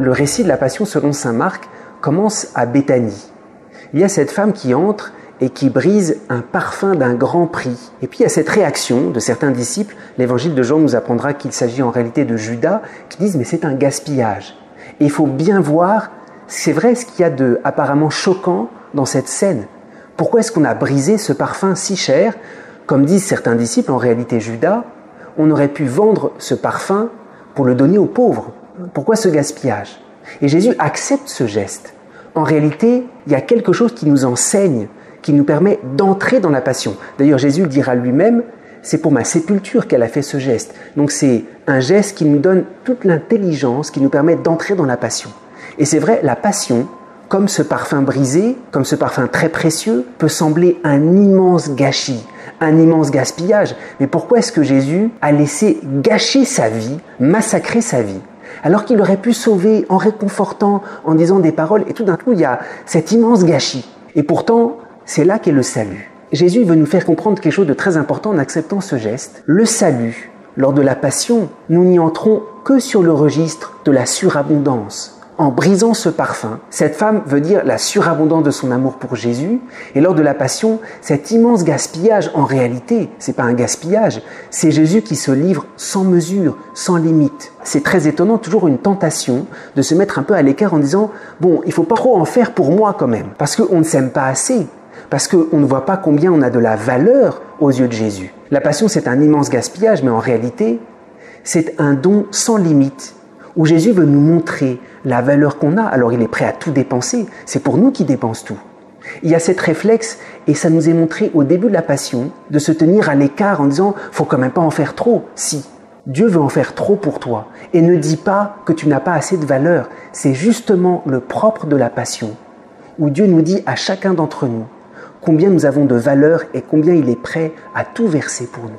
le récit de la Passion selon saint Marc commence à Béthanie. Il y a cette femme qui entre et qui brise un parfum d'un grand prix. Et puis il y a cette réaction de certains disciples. L'évangile de Jean nous apprendra qu'il s'agit en réalité de Judas, qui disent « mais c'est un gaspillage ». Et il faut bien voir, c'est vrai, ce qu'il y a de apparemment choquant dans cette scène. Pourquoi est-ce qu'on a brisé ce parfum si cher? Comme disent certains disciples, en réalité Judas, on aurait pu vendre ce parfum pour le donner aux pauvres. Pourquoi ce gaspillage? Et Jésus accepte ce geste. En réalité, il y a quelque chose qui nous enseigne, qui nous permet d'entrer dans la passion. D'ailleurs, Jésus le dira lui-même, c'est pour ma sépulture qu'elle a fait ce geste. Donc c'est un geste qui nous donne toute l'intelligence, qui nous permet d'entrer dans la passion. Et c'est vrai, la passion, comme ce parfum brisé, comme ce parfum très précieux, peut sembler un immense gâchis, un immense gaspillage. Mais pourquoi est-ce que Jésus a laissé gâcher sa vie, massacrer sa vie, alors qu'il aurait pu sauver en réconfortant, en disant des paroles, et tout d'un coup, il y a cet immense gâchis. Et pourtant, c'est là qu'est le salut. Jésus veut nous faire comprendre quelque chose de très important en acceptant ce geste. Le salut, lors de la passion, nous n'y entrons que sur le registre de la surabondance. En brisant ce parfum, cette femme veut dire la surabondance de son amour pour Jésus. Et lors de la passion, cet immense gaspillage, en réalité, c'est pas un gaspillage, c'est Jésus qui se livre sans mesure, sans limite. C'est très étonnant, toujours une tentation de se mettre un peu à l'écart en disant « bon, il faut pas trop en faire pour moi quand même, parce qu'on ne s'aime pas assez ». Parce qu'on ne voit pas combien on a de la valeur aux yeux de Jésus. La passion, c'est un immense gaspillage, mais en réalité, c'est un don sans limite, où Jésus veut nous montrer la valeur qu'on a. Alors il est prêt à tout dépenser, c'est pour nous qu'il dépense tout. Il y a cette réflexe, et ça nous est montré au début de la passion, de se tenir à l'écart en disant « faut quand même pas en faire trop ». Si, Dieu veut en faire trop pour toi, et ne dis pas que tu n'as pas assez de valeur. C'est justement le propre de la passion, où Dieu nous dit à chacun d'entre nous combien nous avons de valeur et combien il est prêt à tout verser pour nous.